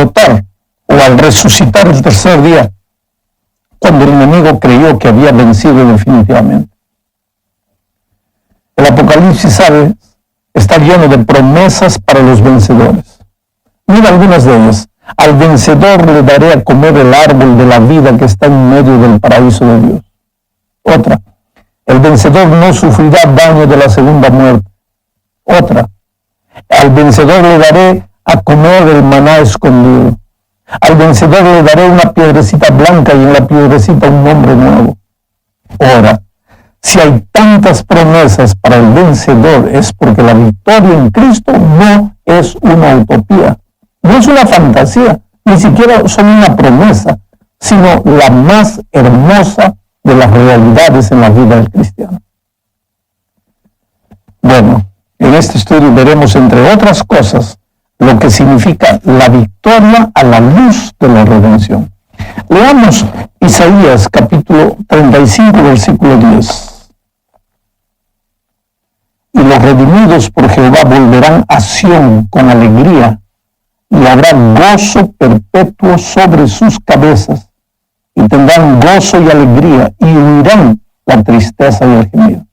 derrotar o al resucitar el tercer día, cuando el enemigo creyó que había vencido definitivamente. El Apocalipsis, ¿sabes?, está lleno de promesas para los vencedores. Mira algunas de ellas. Al vencedor le daré a comer el árbol de la vida que está en medio del paraíso de Dios. Otra. El vencedor no sufrirá daño de la segunda muerte. Otra. Al vencedor le daré a comer el maná escondido. Al vencedor le daré una piedrecita blanca y en la piedrecita un nombre nuevo. Ahora, si hay tantas promesas para el vencedor, es porque la victoria en Cristo no es una utopía, no es una fantasía, ni siquiera son una promesa, sino la más hermosa de las realidades en la vida del cristiano. Bueno, en este estudio veremos, entre otras cosas, lo que significa la victoria a la luz de la redención. Leamos Isaías capítulo 35, versículo 10. Y los redimidos por Jehová volverán a Sión con alegría, y habrá gozo perpetuo sobre sus cabezas, y tendrán gozo y alegría, y huirán la tristeza y el gemido.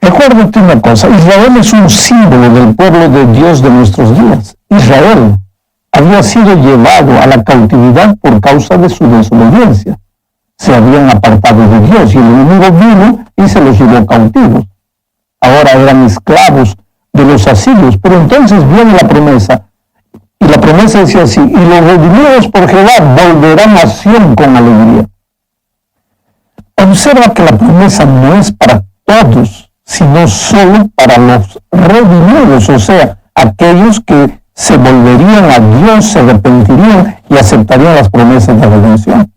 Recuérdate una cosa, Israel es un símbolo del pueblo de Dios de nuestros días. Israel había sido llevado a la cautividad por causa de su desobediencia. Se habían apartado de Dios y el enemigo vino y se los llevó cautivos. Ahora eran esclavos de los asirios, pero entonces viene la promesa. Y la promesa decía así: y los redimidos por Jehová volverán a Sión con alegría. Observa que la promesa no es para todos, sino solo para los redimidos, o sea, aquellos que se volverían a Dios, se arrepentirían y aceptarían las promesas de redención.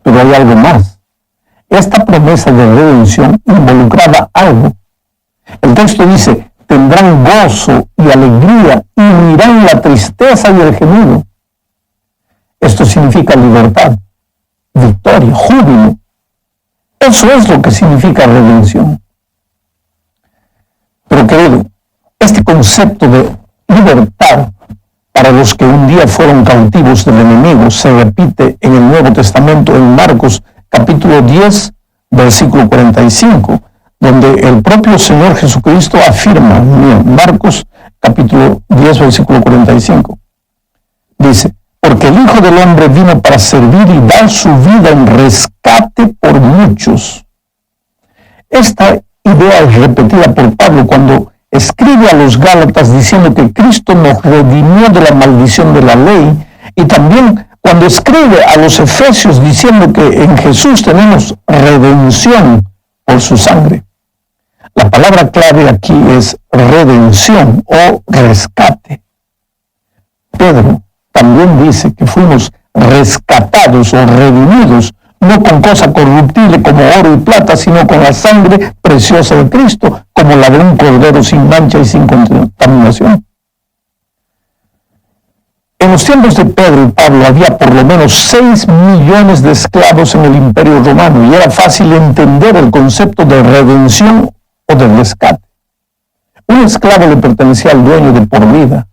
Pero hay algo más. Esta promesa de redención involucraba algo. El texto dice: tendrán gozo y alegría y huirán la tristeza y el gemido. Esto significa libertad, victoria, júbilo. Eso es lo que significa redención. Pero querido, este concepto de libertad para los que un día fueron cautivos del enemigo se repite en el Nuevo Testamento en Marcos capítulo 10, versículo 45, donde el propio Señor Jesucristo afirma, Marcos capítulo 10, versículo 45, dice: porque el Hijo del Hombre vino para servir y dar su vida en rescate por muchos. Esta idea es repetida por Pablo cuando escribe a los Gálatas diciendo que Cristo nos redimió de la maldición de la ley, y también cuando escribe a los Efesios diciendo que en Jesús tenemos redención por su sangre. La palabra clave aquí es redención o rescate. Pedro también dice que fuimos rescatados o redimidos, no con cosa corruptible como oro y plata, sino con la sangre preciosa de Cristo, como la de un cordero sin mancha y sin contaminación. En los tiempos de Pedro y Pablo había por lo menos 6 millones de esclavos en el Imperio Romano y era fácil entender el concepto de redención o de rescate. Un esclavo le pertenecía al dueño de por vida.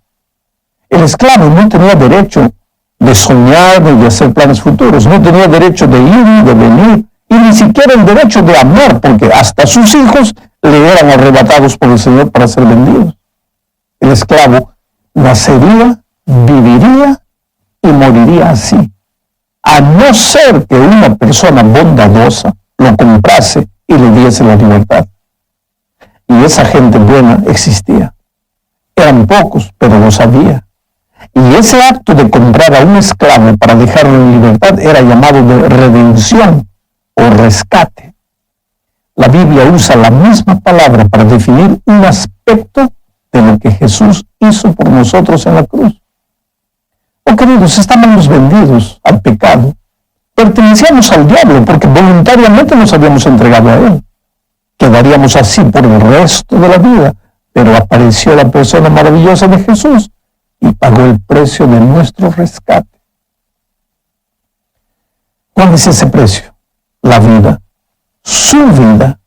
El esclavo no tenía derecho de soñar ni de hacer planes futuros, no tenía derecho de ir y de venir, y ni siquiera el derecho de amar, porque hasta sus hijos le eran arrebatados por el Señor para ser vendidos. El esclavo nacería, viviría y moriría así, a no ser que una persona bondadosa lo comprase y le diese la libertad. Y esa gente buena existía. Eran pocos, pero los había. Y ese acto de comprar a un esclavo para dejarlo en libertad era llamado de redención o rescate. La Biblia usa la misma palabra para definir un aspecto de lo que Jesús hizo por nosotros en la cruz. Oh, queridos, estábamos vendidos al pecado. Pertenecíamos al diablo porque voluntariamente nos habíamos entregado a él. Quedaríamos así por el resto de la vida, pero apareció la persona maravillosa de Jesús y pagó el precio de nuestro rescate. ¿Cuál es ese precio? La vida. Su vida.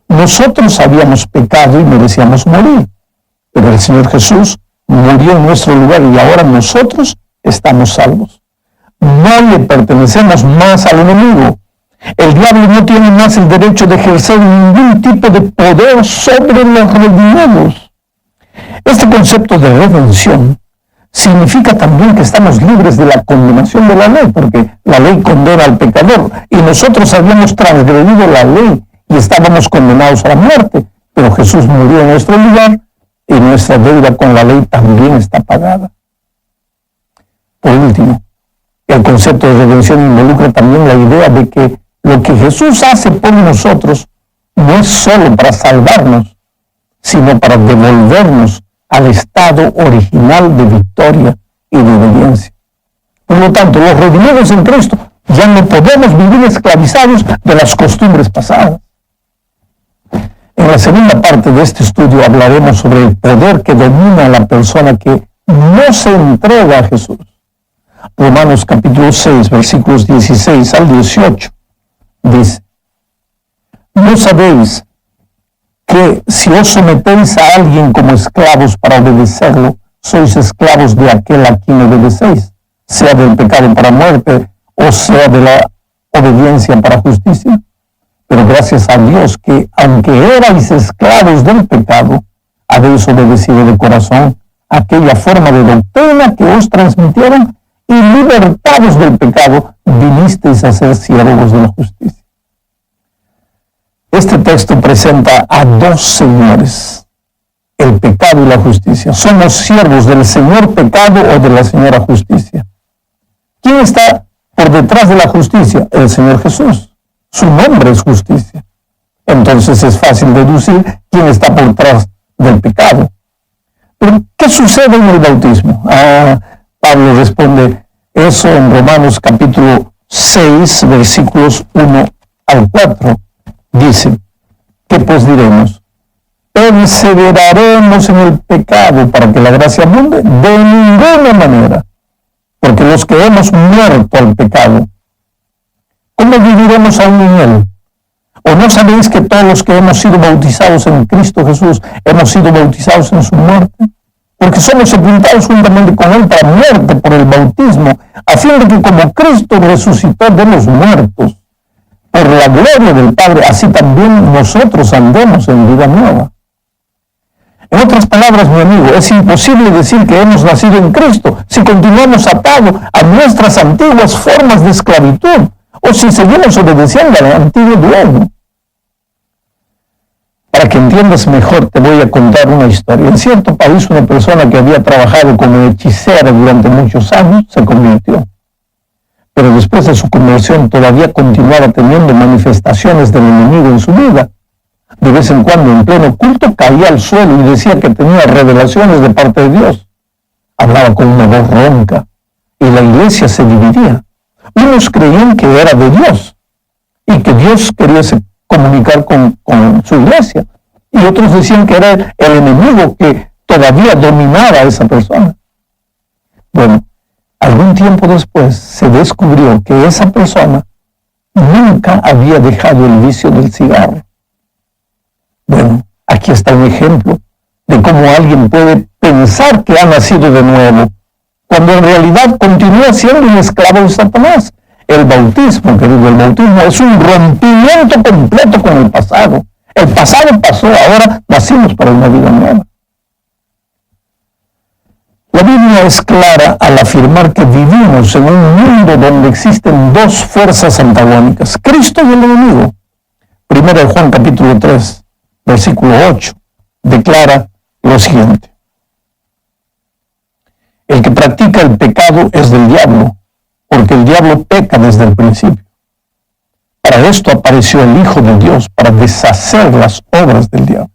Nosotros habíamos pecado y merecíamos morir, pero el Señor Jesús murió en nuestro lugar y ahora nosotros estamos salvos. No le pertenecemos más al enemigo. El diablo no tiene más el derecho de ejercer ningún tipo de poder sobre los redimidos. Este concepto de redención significa también que estamos libres de la condenación de la ley, porque la ley condena al pecador y nosotros habíamos transgredido la ley y estábamos condenados a la muerte, pero Jesús murió en nuestro lugar y nuestra deuda con la ley también está pagada. Por último, el concepto de redención involucra también la idea de que lo que Jesús hace por nosotros no es solo para salvarnos, sino para devolvernos al estado original de victoria y de obediencia. Por lo tanto, los redimidos en Cristo ya no podemos vivir esclavizados de las costumbres pasadas. En la segunda parte de este estudio hablaremos sobre el poder que domina a la persona que no se entrega a Jesús. Romanos capítulo 6, versículos 16 al 18, dice: ¿No sabéis que si os sometéis a alguien como esclavos para obedecerlo, sois esclavos de aquel a quien obedecéis, sea del pecado para muerte o sea de la obediencia para justicia? Pero gracias a Dios que, aunque erais esclavos del pecado, habéis obedecido de corazón aquella forma de doctrina que os transmitieron, y libertados del pecado, vinisteis a ser siervos de la justicia. Este texto presenta a dos señores, el pecado y la justicia. ¿Somos siervos del señor pecado o de la señora justicia? ¿Quién está por detrás de la justicia? El Señor Jesús. Su nombre es justicia. Entonces es fácil deducir quién está por detrás del pecado. Pero, ¿qué sucede en el bautismo? Pablo responde eso en Romanos capítulo 6, versículos 1 al 4. Dice: ¿qué pues diremos? ¿Perseveraremos en el pecado para que la gracia abunde? De ninguna manera, porque los que hemos muerto al pecado, ¿cómo viviremos aún en él? ¿O no sabéis que todos los que hemos sido bautizados en Cristo Jesús hemos sido bautizados en su muerte? Porque somos sepultados juntamente con él para muerte por el bautismo, a fin de que como Cristo resucitó de los muertos por la gloria del Padre, así también nosotros andemos en vida nueva. En otras palabras, mi amigo, es imposible decir que hemos nacido en Cristo si continuamos atados a nuestras antiguas formas de esclavitud o si seguimos obedeciendo al antiguo dueño. Para que entiendas mejor, te voy a contar una historia. En cierto país, una persona que había trabajado como hechicera durante muchos años se convirtió. Pero después de su conversión todavía continuaba teniendo manifestaciones del enemigo en su vida. De vez en cuando, en pleno culto, caía al suelo y decía que tenía revelaciones de parte de Dios. Hablaba con una voz ronca y la iglesia se dividía. Unos creían que era de Dios y que Dios quería comunicar con su iglesia, y otros decían que era el enemigo que todavía dominaba a esa persona. Bueno, algún tiempo después se descubrió que esa persona nunca había dejado el vicio del cigarro. Bueno, aquí está un ejemplo de cómo alguien puede pensar que ha nacido de nuevo, cuando en realidad continúa siendo un esclavo de Satanás. El bautismo, querido, el bautismo es un rompimiento completo con el pasado. El pasado pasó, ahora nacimos para una vida nueva. La Biblia es clara al afirmar que vivimos en un mundo donde existen dos fuerzas antagónicas, Cristo y el enemigo. 1 Juan capítulo 3, versículo 8, declara lo siguiente: el que practica el pecado es del diablo, porque el diablo peca desde el principio. Para esto apareció el Hijo de Dios, para deshacer las obras del diablo.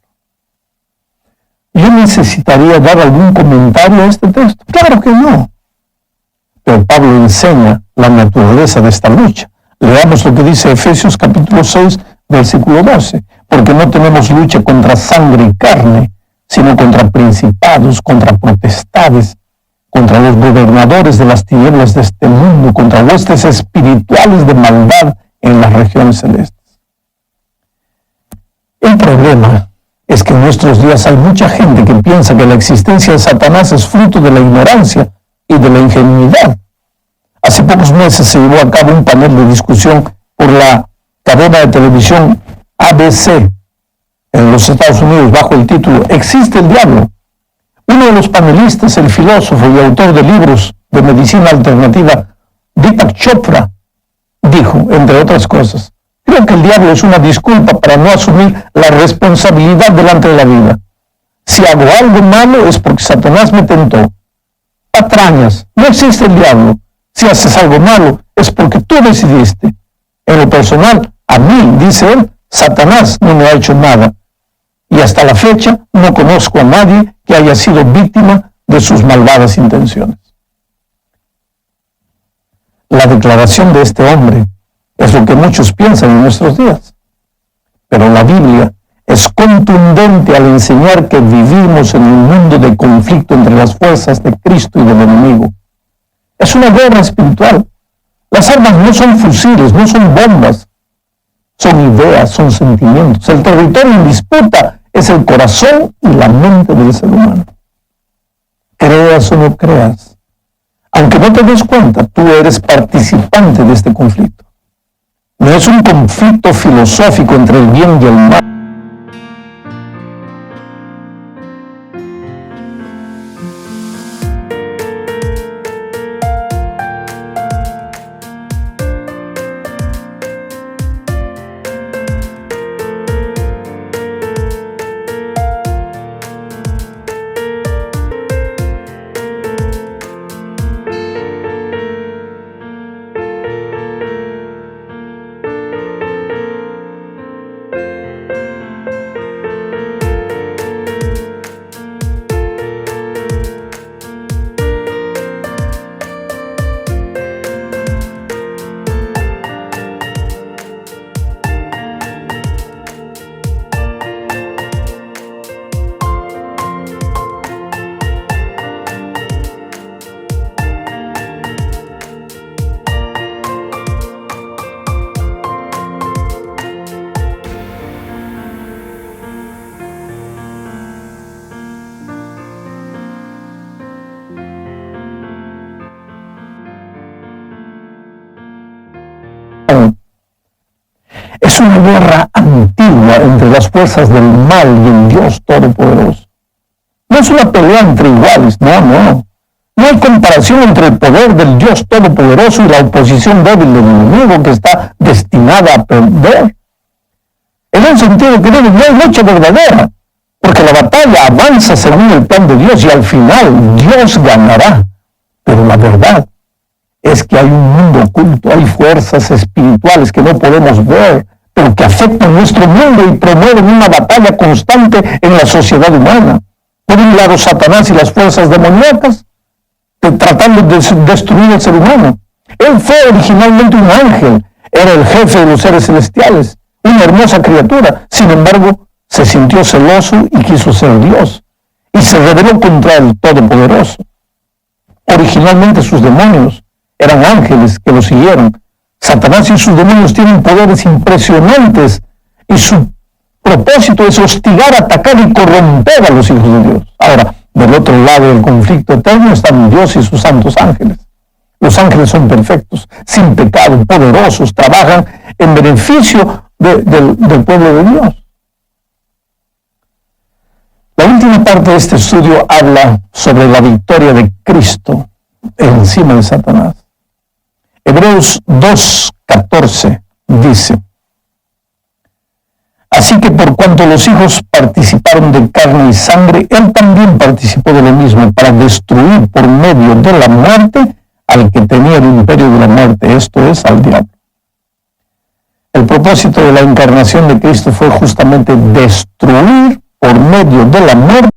¿Yo necesitaría dar algún comentario a este texto? Claro que no. Pero Pablo enseña la naturaleza de esta lucha. Leamos lo que dice Efesios capítulo 6, versículo 12. Porque no tenemos lucha contra sangre y carne, sino contra principados, contra potestades, contra los gobernadores de las tinieblas de este mundo, contra huestes espirituales de maldad en las regiones celestes. El problema es que en nuestros días hay mucha gente que piensa que la existencia de Satanás es fruto de la ignorancia y de la ingenuidad. Hace pocos meses se llevó a cabo un panel de discusión por la cadena de televisión ABC en los Estados Unidos bajo el título ¿Existe el diablo? Uno de los panelistas, el filósofo y autor de libros de medicina alternativa, Deepak Chopra, dijo, entre otras cosas, creo que el diablo es una disculpa para no asumir la responsabilidad delante de la vida. Si hago algo malo es porque Satanás me tentó. Patrañas, no existe el diablo. Si haces algo malo es porque tú decidiste. En lo personal, a mí, dice él, Satanás no me ha hecho nada. Y hasta la fecha no conozco a nadie que haya sido víctima de sus malvadas intenciones. La declaración de este hombre es lo que muchos piensan en nuestros días. Pero la Biblia es contundente al enseñar que vivimos en un mundo de conflicto entre las fuerzas de Cristo y del enemigo. Es una guerra espiritual. Las armas no son fusiles, no son bombas. Son ideas, son sentimientos. El territorio en disputa es el corazón y la mente del ser humano. Creas o no creas, aunque no te des cuenta, tú eres participante de este conflicto. No es un conflicto filosófico entre el bien y el mal. Es una guerra antigua entre las fuerzas del mal y el Dios Todopoderoso. No es una pelea entre iguales, no. No hay comparación entre el poder del Dios Todopoderoso y la oposición débil del enemigo que está destinada a perder. En un sentido que no hay lucha verdadera, porque la batalla avanza según el plan de Dios y al final Dios ganará. Pero la verdad es que hay un mundo oculto, hay fuerzas espirituales que no podemos ver, pero que afectan nuestro mundo y promueven una batalla constante en la sociedad humana. Por un lado, Satanás y las fuerzas demoníacas, tratando de destruir al ser humano. Él fue originalmente un ángel, era el jefe de los seres celestiales, una hermosa criatura. Sin embargo, se sintió celoso y quiso ser Dios, y se rebeló contra el Todopoderoso. Originalmente sus demonios eran ángeles que lo siguieron. Satanás y sus demonios tienen poderes impresionantes y su propósito es hostigar, atacar y corromper a los hijos de Dios. Ahora, del otro lado del conflicto eterno están Dios y sus santos ángeles. Los ángeles son perfectos, sin pecado, poderosos, trabajan en beneficio del pueblo de Dios. La última parte de este estudio habla sobre la victoria de Cristo encima de Satanás. Hebreos 2:14 dice: así que por cuanto los hijos participaron de carne y sangre, él también participó de lo mismo para destruir por medio de la muerte al que tenía el imperio de la muerte, esto es, al diablo. El propósito de la encarnación de Cristo fue justamente destruir por medio de la muerte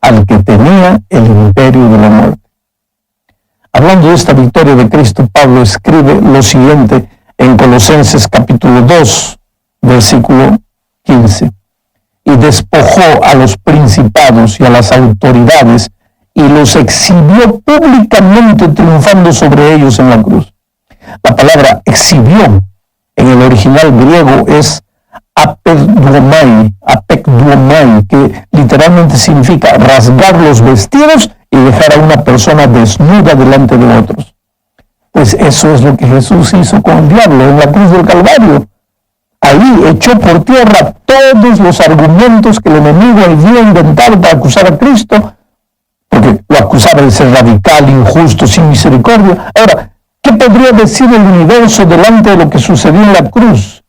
al que tenía el imperio de la muerte. Hablando de esta victoria de Cristo, Pablo escribe lo siguiente en Colosenses capítulo 2, versículo 15. Y despojó a los principados y a las autoridades y los exhibió públicamente, triunfando sobre ellos en la cruz. La palabra exhibió en el original griego es apekduomai, que literalmente significa rasgar los vestidos y dejar a una persona desnuda delante de otros. Pues eso es lo que Jesús hizo con el diablo en la cruz del Calvario. Ahí echó por tierra todos los argumentos que el enemigo había inventado para acusar a Cristo, porque lo acusaba de ser radical, injusto, sin misericordia. Ahora, ¿qué podría decir el universo delante de lo que sucedió en la cruz?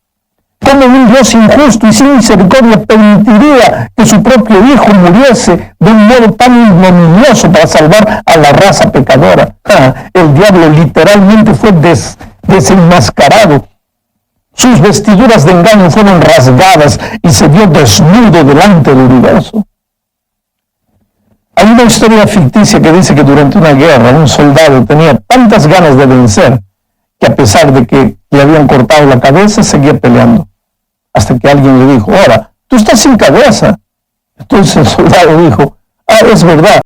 ¿Cómo un Dios injusto y sin misericordia permitiría que su propio Hijo muriese de un modo tan ignominioso para salvar a la raza pecadora? El diablo literalmente fue desenmascarado. Sus vestiduras de engaño fueron rasgadas y se vio desnudo delante del universo. Hay una historia ficticia que dice que durante una guerra un soldado tenía tantas ganas de vencer que a pesar de que le habían cortado la cabeza, seguía peleando. Hasta que alguien le dijo: ahora, tú estás sin cabeza. Entonces el soldado dijo: es verdad,